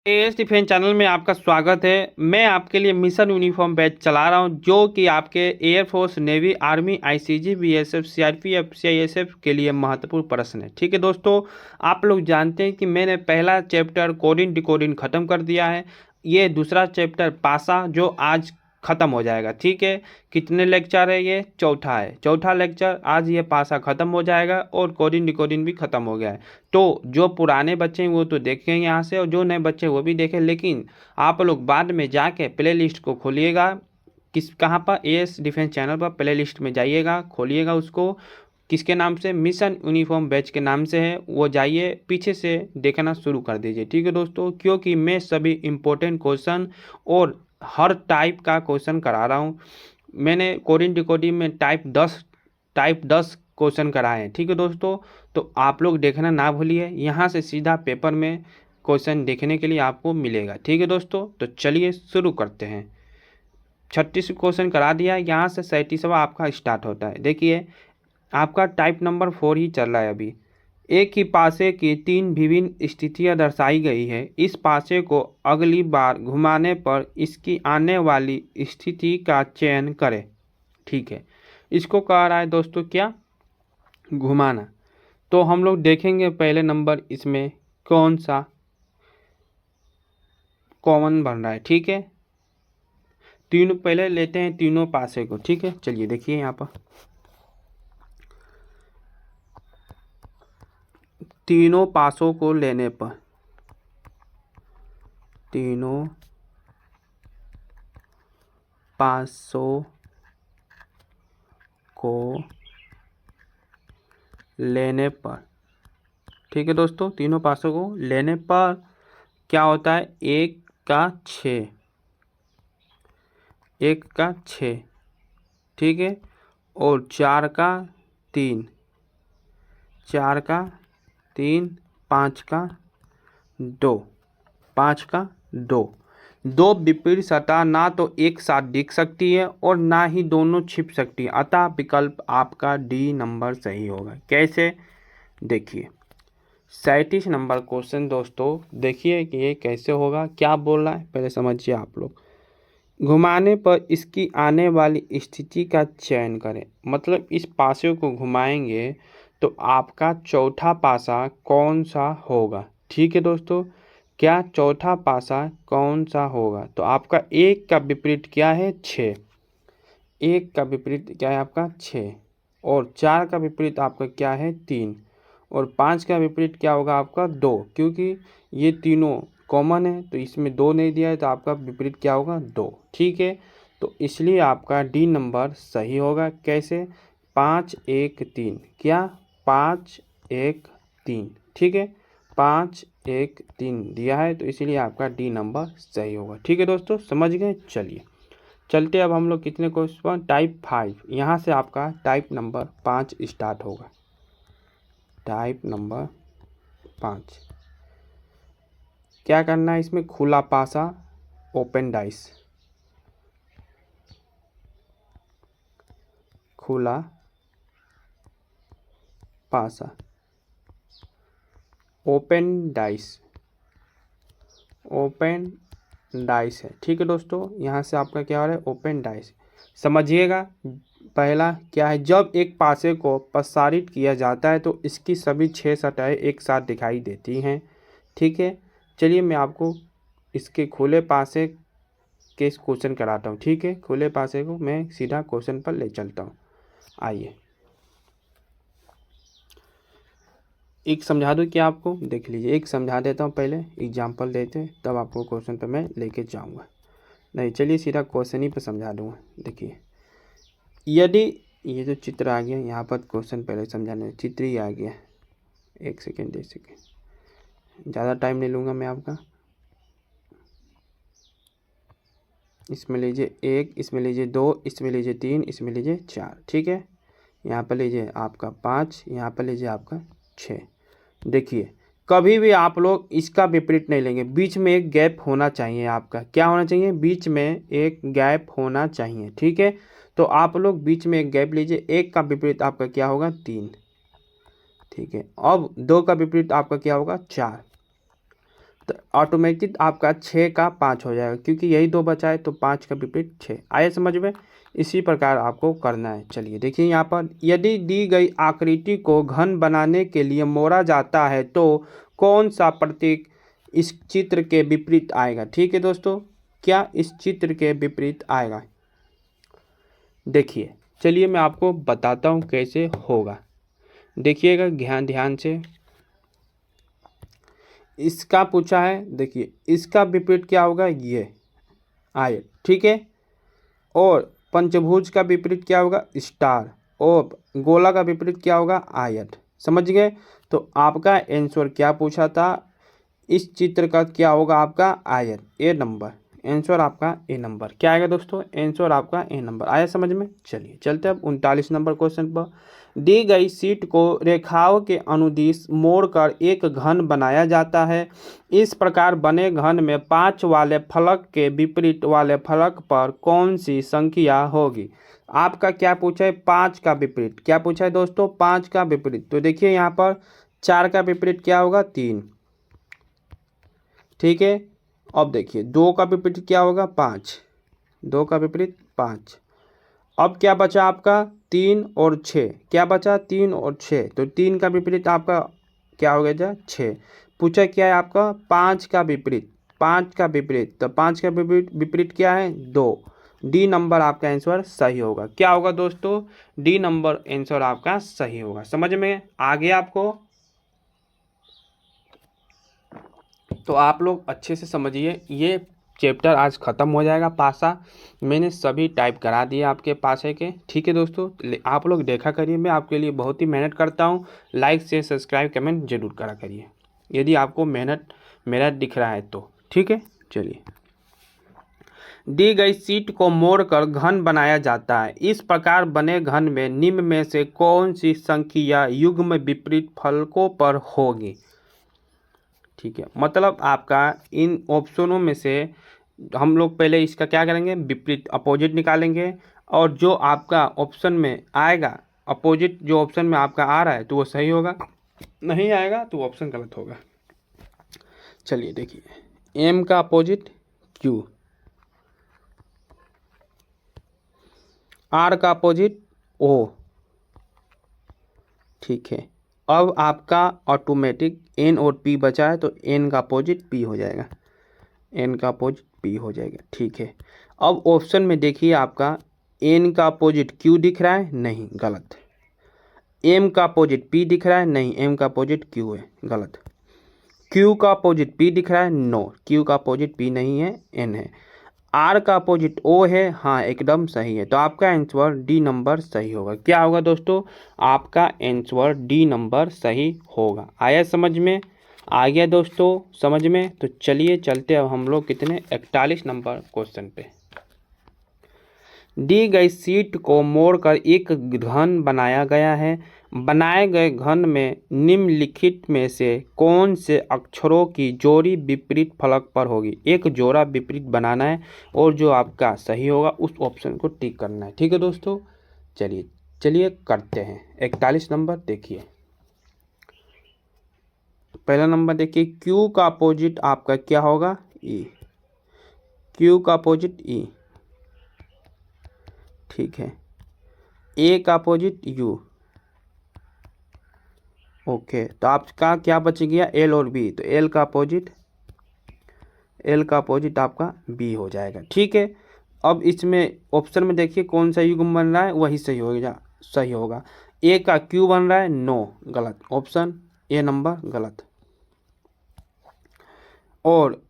As defence channel में आपका स्वागत है। मैं आपके लिए मिशन यूनिफॉर्म बैच चला रहा हूं जो कि आपके air force, navy, army, ICG, BSF, CRPF, CISF के लिए महत्वपूर्ण प्रश्न है। ठीक है दोस्तों, आप लोग जानते हैं कि मैंने पहला चैप्टर कोडिंग डिकोडिंग ख़त्म कर दिया है। ये दूसरा चैप्टर पासा जो आज ख़त्म हो जाएगा। ठीक है, कितने लेक्चर है? ये चौथा है, चौथा लेक्चर। आज ये पासा ख़त्म हो जाएगा और कोडिंग डिकोडिंग भी ख़त्म हो गया है। तो जो पुराने बच्चे हैं वो तो देखें यहाँ से, और जो नए बच्चे वो भी देखें। लेकिन आप लोग बाद में जाके प्ले लिस्ट को खोलिएगा। कहाँ पर? एएस डिफेंस चैनल पर प्ले लिस्ट में जाइएगा, खोलिएगा उसको। किसके नाम से? मिशन यूनिफॉर्म बैच के नाम से है। वो जाइए, पीछे से देखना शुरू कर दीजिए। ठीक है दोस्तों, क्योंकि मैं सभी इम्पोर्टेंट क्वेश्चन और हर टाइप का क्वेश्चन करा रहा हूँ। मैंने कोडिंग डिकोडिंग में टाइप 10 क्वेश्चन कराए हैं। ठीक है दोस्तों, तो आप लोग देखना ना भूलिए। यहाँ से सीधा पेपर में क्वेश्चन देखने के लिए आपको मिलेगा। ठीक है दोस्तों, तो चलिए शुरू करते हैं। 36 क्वेश्चन करा दिया, यहाँ से 37वां आपका स्टार्ट होता है। देखिए, आपका टाइप नंबर 4 ही चल रहा है अभी। एक ही पासे की 3 विभिन्न स्थितियां दर्शाई गई है। इस पासे को अगली बार घुमाने पर इसकी आने वाली स्थिति का चयन करें। ठीक है, इसको कह रहा है दोस्तों क्या? घुमाना। तो हम लोग देखेंगे पहले नंबर इसमें कौन सा कॉमन बन रहा है। ठीक है, तीनों पहले लेते हैं, तीनों पासे को। ठीक है, चलिए देखिए यहाँ पर तीनों पासों को लेने पर, तीनों पासों को लेने पर, ठीक है दोस्तों, तीनों पासों को लेने पर क्या होता है? 1 का 6, 1 का 6, ठीक है, और 4 का 3, 4 का 3, 5 का 2, 5 का 2। दो विपरीत सतह ना तो एक साथ दिख सकती है और ना ही दोनों छिप सकती है, अतः विकल्प आपका डी नंबर सही होगा। कैसे? देखिए 37 नंबर क्वेश्चन दोस्तों, देखिए कि ये कैसे होगा, क्या बोल रहा है पहले समझिए आप लोग। घुमाने पर इसकी आने वाली स्थिति का चयन करें, मतलब इस पासे को घुमाएंगे तो आपका चौथा पासा कौन सा होगा। ठीक है दोस्तों, क्या चौथा पासा कौन सा होगा? तो आपका 1 का विपरीत क्या है? 6। 1 का विपरीत क्या है आपका? 6। और 4 का विपरीत आपका क्या है? 3। और 5 का विपरीत क्या होगा आपका? 2। क्योंकि ये तीनों कॉमन है तो इसमें 2 नहीं दिया है, तो आपका विपरीत क्या होगा? 2। ठीक है, तो इसलिए आपका डी नंबर सही होगा। कैसे? 5 1 3, क्या? 5 1 3, ठीक है, 5 1 3 दिया है, तो इसलिए आपका डी नंबर सही होगा। ठीक है दोस्तों, समझ गए? चलिए चलते अब हम लोग कितने क्वेश्चन? टाइप 5। यहाँ से आपका टाइप नंबर 5 स्टार्ट होगा। टाइप नंबर 5 क्या करना है इसमें? खुला पासा, ओपन डाइस, खुला पासा, ओपन डाइस, ओपन डाइस है। ठीक है दोस्तों, यहाँ से आपका क्या हो रहा है? Open dice. समझिएगा, पहला क्या है? जब एक पासे को प्रसारित किया जाता है तो इसकी सभी 6 सतहें एक साथ दिखाई देती हैं। ठीक है, चलिए मैं आपको इसके खुले पासे के क्वेश्चन कराता हूँ। ठीक है, खुले पासे को मैं सीधा क्वेश्चन पर ले चलता हूँ। आइए एक समझा दूँ क्या आपको? देख लीजिए, एक समझा देता हूँ, पहले एग्जाम्पल देते तब आपको क्वेश्चन पर मैं लेके जाऊँगा। नहीं, चलिए सीधा क्वेश्चन ही पर समझा दूँगा। देखिए, यदि ये जो चित्र आ गया यहाँ पर, क्वेश्चन पहले समझाने, चित्र ही आ गया। एक सेकेंड, ज़्यादा टाइम नहीं लूँगा मैं आपका। इसमें लीजिए 1, इसमें लीजिए 2, इसमें लीजिए 3, इसमें लीजिए 4। ठीक है, यहाँ पर लीजिए आपका 5, यहाँ पर लीजिए आपका 6। देखिए, कभी भी आप लोग इसका विपरीत नहीं लेंगे, बीच में एक गैप होना चाहिए। आपका क्या होना चाहिए? बीच में एक गैप होना चाहिए। ठीक है, तो आप लोग बीच में एक गैप लीजिए। 1 का विपरीत आपका क्या होगा? 3। ठीक है, अब 2 का विपरीत आपका क्या होगा? 4। तो ऑटोमेटिक आपका 6 का 5 हो जाएगा, क्योंकि यही 2 बचा है तो 5 का विपरीत 6। आए समझ में? इसी प्रकार आपको करना है। चलिए देखिए यहाँ पर, यदि दी गई आकृति को घन बनाने के लिए मोड़ा जाता है तो कौन सा प्रतीक इस चित्र के विपरीत आएगा। ठीक है दोस्तों, क्या इस चित्र के विपरीत आएगा? देखिए, चलिए मैं आपको बताता हूँ कैसे होगा। देखिएगा ध्यान से, इसका पूछा है। देखिए इसका विपरीत क्या होगा, ये आयत। ठीक है, और पंचभुज का विपरीत क्या होगा, स्टार, और गोला का विपरीत क्या होगा, आयत। समझ गए? तो आपका आंसर क्या पूछा था, इस चित्र का क्या होगा आपका आयत, ए नंबर। आंसर आपका ए नंबर क्या आएगा दोस्तों, आंसर आपका ए नंबर। आया समझ में? चलिए चलते अब 39 नंबर क्वेश्चन पर। दी गई शीट को रेखाओं के अनुदिश मोड़कर एक घन बनाया जाता है। इस प्रकार बने घन में 5 वाले फलक के विपरीत वाले फलक पर कौन सी संख्या होगी। आपका क्या पूछा है, 5 का विपरीत। क्या पूछा है दोस्तों, 5 का विपरीत। तो देखिए यहाँ पर 4 का विपरीत क्या होगा, 3। ठीक है, अब देखिए 2 का विपरीत क्या होगा, 5। 2 का विपरीत 5। अब क्या बचा आपका, 3 और 6। क्या बचा, 3 और 6। तो 3 का विपरीत आपका क्या हो गया, 6। पूछा क्या है आपका, 5 का विपरीत। 5 का विपरीत, तो 5 का विपरीत विपरीत क्या है, 2। डी नंबर आपका आंसर सही होगा। क्या होगा दोस्तों, डी नंबर आंसर आपका सही होगा। समझ में आ गया आपको? तो आप लोग अच्छे से समझिए, ये चैप्टर आज ख़त्म हो जाएगा पासा। मैंने सभी टाइप करा दिए आपके पासे के। ठीक है दोस्तों, आप लोग देखा करिए, मैं आपके लिए बहुत ही मेहनत करता हूँ। लाइक से सब्सक्राइब कमेंट जरूर करा करिए यदि आपको मेहनत मेरा दिख रहा है तो। ठीक है, चलिए। दी गई शीट को मोड़कर घन बनाया जाता है। इस प्रकार बने घन में निम्न में से कौन सी संख्या युग्म विपरीत फलकों पर होगी। ठीक है, मतलब आपका इन ऑप्शनों में से हम लोग पहले इसका क्या करेंगे, विपरीत अपोजिट निकालेंगे, और जो आपका ऑप्शन में आएगा अपोजिट, जो ऑप्शन में आपका आ रहा है तो वो सही होगा, नहीं आएगा तो ऑप्शन गलत होगा। चलिए देखिए, एम का अपोजिट क्यू, आर का अपोजिट ओ। ठीक है, अब आपका ऑटोमेटिक एन और पी बचा है तो एन का अपोजिट पी हो जाएगा, एन का अपोजिट पी हो जाएगा। ठीक है, अब ऑप्शन में देखिए आपका एन का अपोजिट क्यू दिख रहा है, नहीं, गलत। एम का अपोजिट पी दिख रहा है, नहीं, एम का अपोजिट क्यू है, गलत। क्यू का अपोजिट पी दिख रहा है, नो, क्यू का अपोजिट पी नहीं है, एन है। आर का अपोजिट ओ है, हाँ एकदम सही है। तो आपका आंसर डी नंबर सही होगा। क्या होगा दोस्तों, आपका आंसर डी नंबर सही होगा। आया समझ में? आ गया दोस्तों समझ में? तो चलिए चलते अब हम लोग कितने 41 नंबर क्वेश्चन पे। दी गई शीट को मोड़कर एक घन बनाया गया है। बनाए गए घन में निम्नलिखित में से कौन से अक्षरों की जोड़ी विपरीत फलक पर होगी। एक जोड़ा विपरीत बनाना है और जो आपका सही होगा उस ऑप्शन को टिक करना है। ठीक है दोस्तों, चलिए चलिए करते हैं। 41 नंबर देखिए, पहला नंबर देखिए, क्यू का अपोजिट आपका क्या होगा, ई। क्यू का अपोजिट ई। ठीक है, ए का अपोजिट यू। ओके, तो आपका क्या बच गया, एल और बी। तो एल का अपोजिट आपका बी हो जाएगा। ठीक है, अब इसमें ऑप्शन में देखिए कौन सा युग्म बन रहा है, वही सही होगा। ए का क्यू बन रहा है, नो, गलत। ऑप्शन ए नंबर गलत। और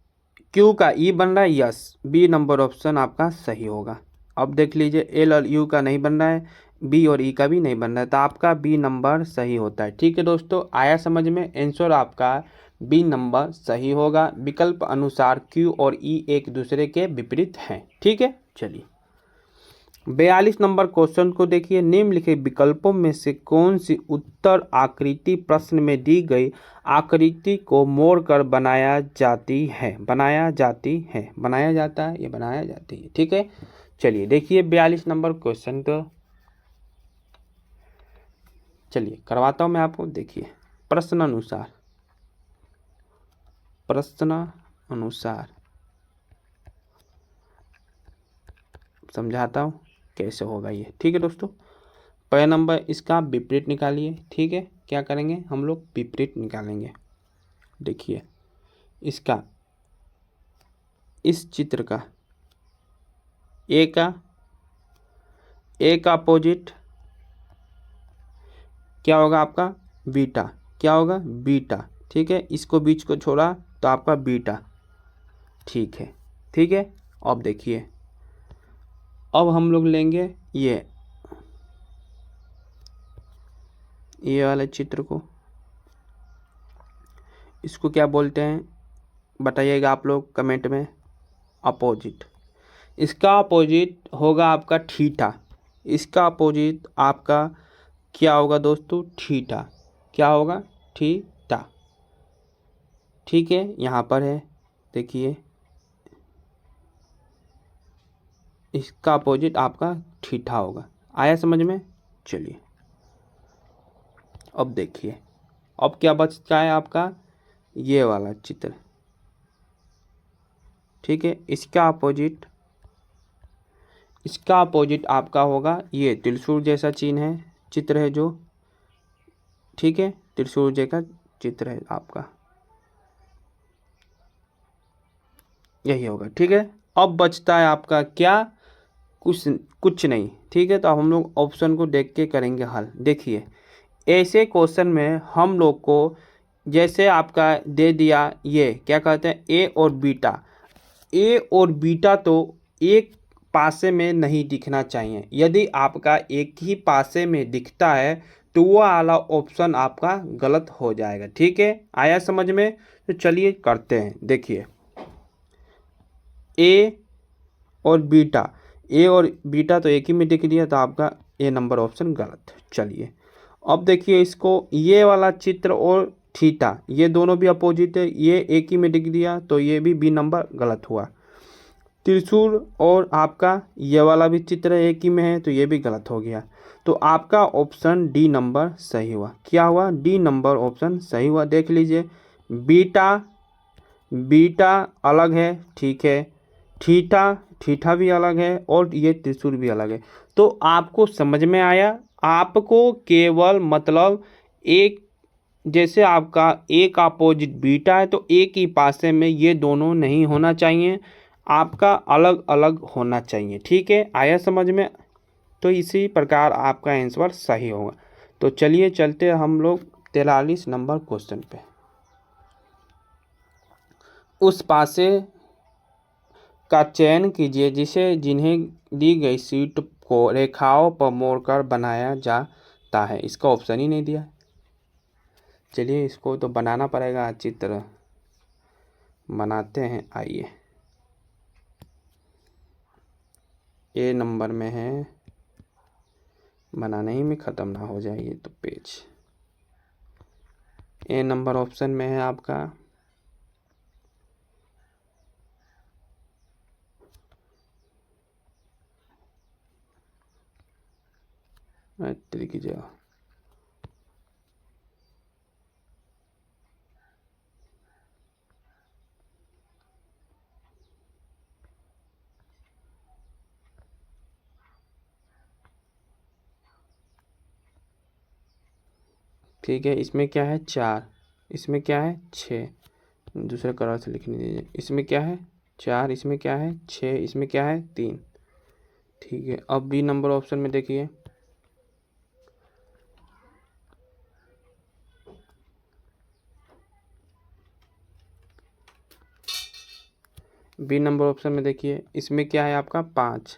क्यू का ई बन रहा है, यस, बी नंबर ऑप्शन आपका सही होगा। अब देख लीजिए, एल और यू का नहीं बन रहा है, बी और ई का भी नहीं बन रहा है, तो आपका बी नंबर सही होता है। ठीक है दोस्तों, आया समझ में? आंसर आपका बी नंबर सही होगा। विकल्प अनुसार क्यू और ई एक दूसरे के विपरीत हैं। ठीक है, चलिए 42 नंबर क्वेश्चन को देखिए। निम्नलिखित विकल्पों में से कौन सी उत्तर आकृति प्रश्न में दी गई आकृति को मोड़कर बनाया जाती है, बनाया जाती है, बनाया जाता है, ये बनाया जाती है। ठीक है, चलिए देखिए 42 नंबर क्वेश्चन को चलिए करवाता हूँ मैं आपको। देखिए प्रश्न अनुसार, प्रश्न अनुसार समझाता हूँ कैसे होगा ये। ठीक है दोस्तों, पहला नंबर इसका विपरीत निकालिए। ठीक है, क्या करेंगे हम लोग, विपरीत निकालेंगे। देखिए इसका, इस चित्र का ए का अपोजिट क्या होगा आपका, बीटा। क्या होगा, बीटा। ठीक है, इसको बीच को छोड़ा तो आपका बीटा। ठीक है, ठीक है। अब देखिए, अब हम लोग लेंगे ये वाले चित्र को, इसको क्या बोलते हैं बताइएगा आप लोग कमेंट में। अपोजिट, इसका अपोजिट होगा आपका थीटा। इसका अपोजिट आपका क्या होगा दोस्तों, थीटा। क्या होगा, थीटा। ठीक है, यहाँ पर है, देखिए इसका अपोजिट आपका थीटा होगा। आया समझ में। चलिए अब देखिए, अब क्या बचता है आपका, ये वाला चित्र। ठीक है, इसका अपोजिट आपका होगा ये त्रिशूल जैसा चिन्ह है, चित्र है जो। ठीक है, त्रिशूल जैसा चित्र है आपका, यही होगा। ठीक है, अब बचता है आपका क्या, कुछ नहीं। ठीक है, तो अब हम लोग ऑप्शन को देख के करेंगे हल। देखिए ऐसे क्वेश्चन में हम लोग को जैसे आपका दे दिया, ये क्या कहते हैं, ए और बीटा तो एक पासे में नहीं दिखना चाहिए। यदि आपका एक ही पासे में दिखता है तो वो वाला ऑप्शन आपका गलत हो जाएगा। ठीक है, आया समझ में। तो चलिए करते हैं। देखिए ए और बीटा तो एक ही में दिख दिया, तो आपका ए नंबर ऑप्शन गलत। चलिए अब देखिए इसको, ये वाला चित्र और थीटा ये दोनों भी अपोजिट है, ये एक ही में दिख दिया, तो ये भी बी नंबर गलत हुआ। त्रिशूल और आपका ये वाला भी चित्र एक ही में है, तो ये भी गलत हो गया। तो आपका ऑप्शन डी नंबर सही हुआ। क्या हुआ, डी नंबर ऑप्शन सही हुआ। देख लीजिए, बीटा अलग है, ठीक है, थीटा भी अलग है, और ये त्रिशूल भी अलग है। तो आपको समझ में आया। आपको केवल मतलब एक, जैसे आपका एक अपोजिट बीटा है तो एक ही पासे में ये दोनों नहीं होना चाहिए, आपका अलग अलग होना चाहिए। ठीक है, आया समझ में। तो इसी प्रकार आपका आंसर सही होगा। तो चलिए चलते हैं हम लोग 43 नंबर क्वेश्चन पे। उस पासे का चयन कीजिए जिन्हें दी गई शीट को रेखाओं पर मोड़कर बनाया जाता है। इसका ऑप्शन ही नहीं दिया। चलिए इसको तो बनाना पड़ेगा, चित्र बनाते हैं। आइए, ए नंबर में है, बनाने ही में ख़त्म ना हो जाए ये तो पेज। ए नंबर ऑप्शन में है आपका की जगह ठीक है। इसमें क्या है 4, इसमें क्या है 6, दूसरे कलर से लिखने दीजिए। इसमें क्या है 4, इसमें क्या है 6, इसमें क्या है 3। ठीक है, अब बी नंबर ऑप्शन में देखिए, बी नंबर ऑप्शन में देखिए, इसमें क्या है आपका 5,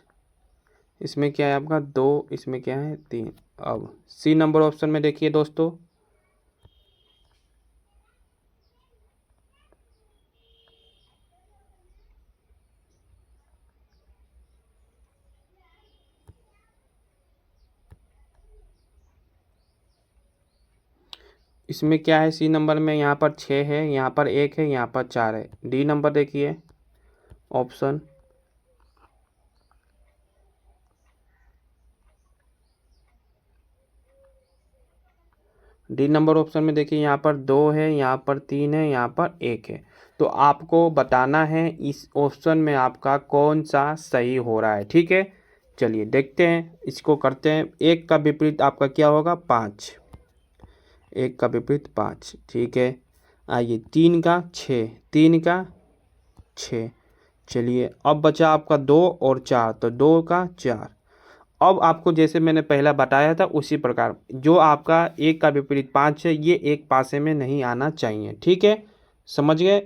इसमें क्या है आपका 2, इसमें क्या है 3। अब सी नंबर ऑप्शन में देखिए दोस्तों, इसमें क्या है सी नंबर में, यहाँ पर 6 है, यहाँ पर 1 है, यहाँ पर 4 है। डी नंबर देखिए ऑप्शन, डी नंबर ऑप्शन में देखिए, यहाँ पर 2 है, यहाँ पर 3 है, यहाँ पर 1 है। तो आपको बताना है इस ऑप्शन में आपका कौन सा सही हो रहा है। ठीक है, चलिए देखते हैं, इसको करते हैं। 1 का विपरीत आपका क्या होगा? 5। 1 का विपरीत 5। ठीक है, आइए 3 का 6, 3 का 6। चलिए अब बचा आपका 2 और 4, तो 2 का 4। अब आपको जैसे मैंने पहला बताया था उसी प्रकार जो आपका 1 का विपरीत 5 है, ये एक पासे में नहीं आना चाहिए। ठीक है, समझ गए?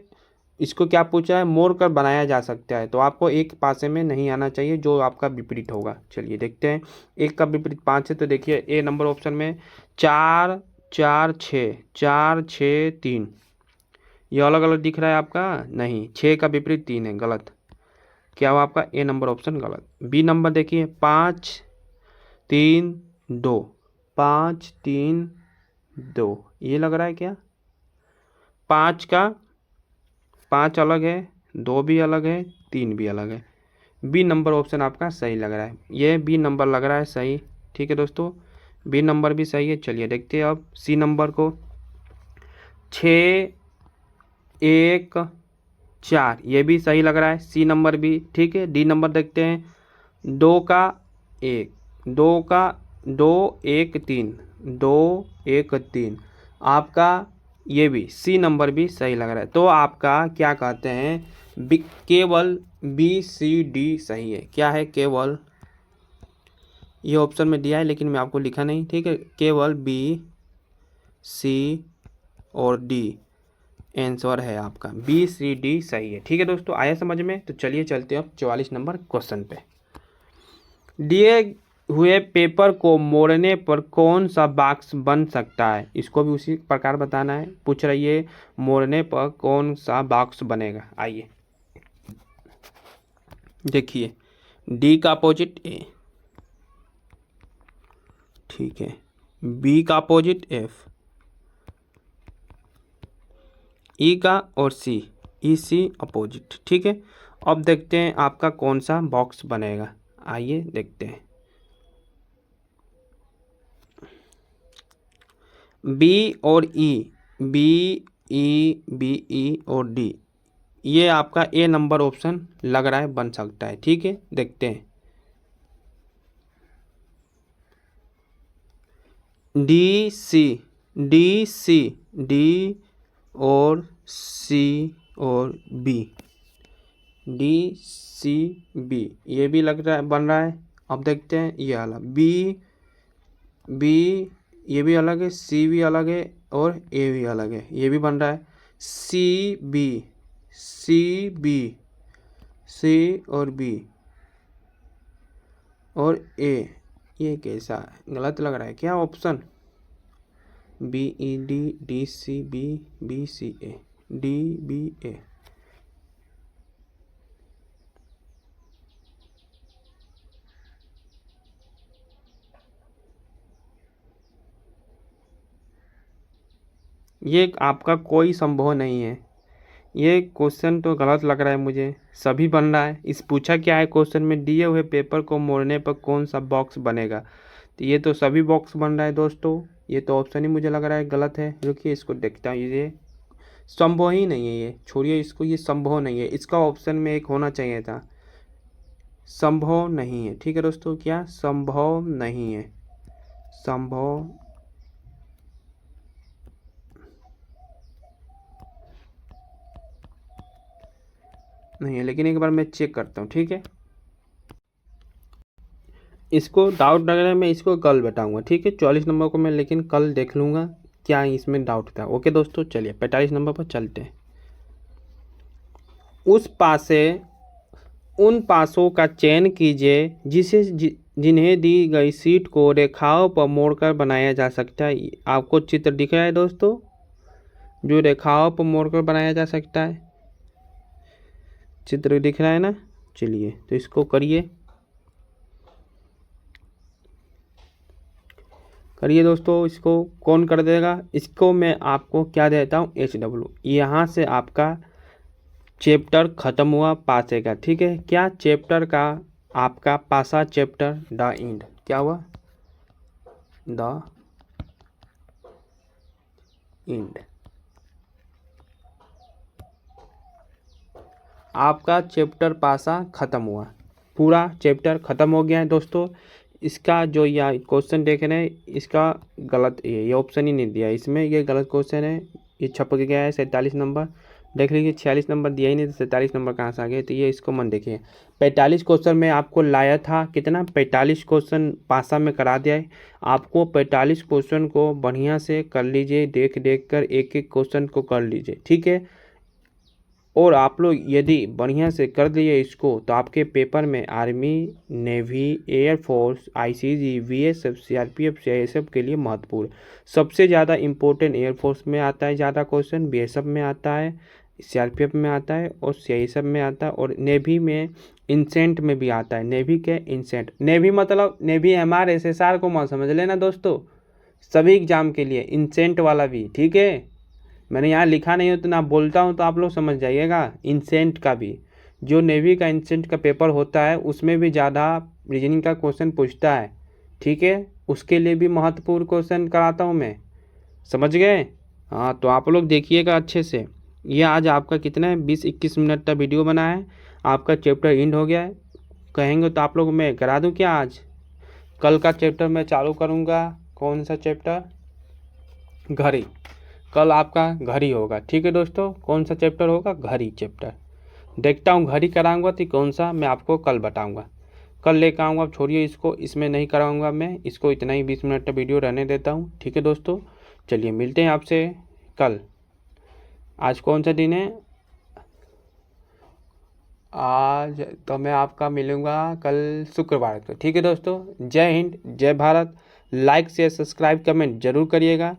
इसको क्या पूछा है? मोड़ कर बनाया जा सकता है, तो आपको एक पासे में नहीं आना चाहिए जो आपका विपरीत होगा। चलिए देखते हैं। 1 का विपरीत 5 है, तो देखिए ए नंबर ऑप्शन में 4 4 6, 4 6 3, ये अलग अलग दिख रहा है आपका? नहीं, 6 का विपरीत 3 है, गलत। क्या हुआ आपका? ए नंबर ऑप्शन गलत। बी नंबर देखिए 5 3 2, 5 3 2, ये लग रहा है क्या? 5 का 5 अलग है, 2 भी अलग है, 3 भी अलग है। बी नंबर ऑप्शन आपका सही लग रहा है, ये बी नंबर लग रहा है सही। ठीक है दोस्तों, बी नंबर भी सही है। चलिए देखते हैं अब सी नंबर को। 6 1 4, ये भी सही लग रहा है, सी नंबर भी। ठीक है, डी नंबर देखते हैं। 2 का 1, 2 का 2 1 3, 2 1 3, आपका ये भी सी नंबर भी सही लग रहा है। तो आपका क्या कहते हैं, केवल बी सी डी सही है। क्या है? केवल, ये ऑप्शन में दिया है लेकिन मैं आपको लिखा नहीं। ठीक है, केवल बी सी और डी आंसर है आपका, बी सी डी सही है। ठीक है दोस्तों, आया समझ में? तो चलिए चलते हैं अब 44 नंबर क्वेश्चन पे। दिए हुए पेपर को मोड़ने पर कौन सा बॉक्स बन सकता है? इसको भी उसी प्रकार बताना है। पूछ रही है मोड़ने पर कौन सा बॉक्स बनेगा। आइए देखिए, डी का अपोजिट ए, ठीक है, बी का अपोजिट एफ, ई का और सी, ई सी अपोजिट। ठीक है, अब देखते हैं आपका कौन सा बॉक्स बनेगा। आइए देखते हैं। बी और ई, बी ई बी ई और डी, ये आपका ए नंबर ऑप्शन लग रहा है बन सकता है। ठीक है, देखते हैं। D C, D C, D और सी और बी, डी सी बी, ये भी लग रहा है बन रहा है। अब देखते हैं ये वाला बी, बी ये भी अलग है, सी भी अलग है और ए भी अलग है, ये भी बन रहा है। सी बी, सी बी, सी और बी और ए, ये कैसा है? गलत लग रहा है क्या option? B E D, D C B, B C A, D B A, ये आपका कोई संभव नहीं है। ये क्वेश्चन तो गलत लग रहा है मुझे, सभी बन रहा है। इस पूछा क्या है क्वेश्चन में, दिए हुए पेपर को मोड़ने पर कौन सा बॉक्स बनेगा? तो ये तो सभी बॉक्स बन रहा है दोस्तों, ये तो ऑप्शन ही मुझे लग रहा है गलत है। रुकिए इसको देखता हूँ, ये संभव ही नहीं है, ये छोड़िए इसको, ये संभव नहीं है। इसका ऑप्शन में एक होना चाहिए था, संभव नहीं है। ठीक है दोस्तों, क्या संभव नहीं है? संभव नहीं है, लेकिन एक बार मैं चेक करता हूँ। ठीक है, इसको डाउट लग रहा है, मैं इसको कल बताऊंगा। ठीक है, 44 नंबर को मैं लेकिन कल देख लूँगा क्या इसमें डाउट था। ओके दोस्तों, चलिए 45 नंबर पर चलते हैं। उस पासे उन पासों का चयन कीजिए जिन्हें दी गई सीट को रेखाओं पर मोड़कर बनाया जा सकता है। आपको चित्र दिख रहा है दोस्तों, जो रेखाओं पर मोड़कर बनाया जा सकता है, चित्र दिख रहा है ना? चलिए तो इसको करिए, करिए दोस्तों। इसको कौन कर देगा? इसको मैं आपको क्या देता हूँ, HW। यहाँ से आपका चैप्टर खत्म हुआ पासे का। ठीक है, क्या चैप्टर का? आपका पासा चैप्टर द एंड। क्या हुआ? The end. आपका चैप्टर पासा ख़त्म हुआ, पूरा चैप्टर ख़त्म हो गया है दोस्तों। इसका जो यह क्वेश्चन देख रहे हैं इसका गलत ये ऑप्शन ही नहीं दिया है इसमें, ये गलत क्वेश्चन है, ये छप गया है 47 नंबर। देख लीजिए 46 नंबर दिया ही नहीं तो 47 नंबर कहाँ से आ गए, तो ये इसको मन देखिए। 45 क्वेश्चन में आपको लाया था कितना, 45 क्वेश्चन पासा में करा दिया है आपको। 45 क्वेश्चन को बढ़िया से कर लीजिए, देख देख कर एक एक क्वेश्चन को कर लीजिए, ठीक है। और आप लोग यदि बढ़िया से कर दिए इसको तो आपके पेपर में army, navy, air force, ICG, BSF, CRPF, CISF के लिए महत्वपूर्ण। सबसे ज़्यादा इम्पोर्टेंट एयरफोर्स में आता है ज़्यादा क्वेश्चन, बीएसएफ में आता है, सीआरपीएफ में आता है और सीआईएसएफ में आता है, और नेवी में इंसेंट में भी आता है। नेवी के इंसेंट, नेवी मतलब नेवी एमआर एसएसआर को मत समझ लेना दोस्तों, सभी एग्जाम के लिए इंसेंट वाला भी, ठीक है। मैंने यहाँ लिखा नहीं हो तो ना बोलता हूँ तो आप लोग समझ जाइएगा। इंसेंट का भी, जो नेवी का इंसेंट का पेपर होता है उसमें भी ज़्यादा रीजनिंग का क्वेश्चन पूछता है, ठीक है। उसके लिए भी महत्वपूर्ण क्वेश्चन कराता हूँ मैं, समझ गए। हाँ तो आप लोग देखिएगा अच्छे से। ये आज आपका कितना है 20-21 मिनट का वीडियो बना है, आपका चैप्टर एंड हो गया है। कहेंगे तो आप लोग मैं करा दूँ क्या आज? कल का चैप्टर मैं चालू करूँगा। कौन सा चैप्टर? घड़ी। कल आपका घड़ी होगा, ठीक है दोस्तों। कौन सा चैप्टर होगा? घड़ी चैप्टर। देखता हूँ घड़ी कराऊंगा तो कौन सा मैं आपको कल बताऊंगा, कल लेकर आऊँगा। अब छोड़िए इसको, इसमें नहीं कराऊंगा मैं इसको, इतना ही 20 मिनट का वीडियो रहने देता हूँ, ठीक है दोस्तों। चलिए मिलते हैं आपसे कल। आज कौन सा दिन है? आज तो मैं आपका मिलूँगा कल शुक्रवार को, ठीक है दोस्तों। जय हिंद, जय Bharat. Like share subscribe comment जरूर करिएगा।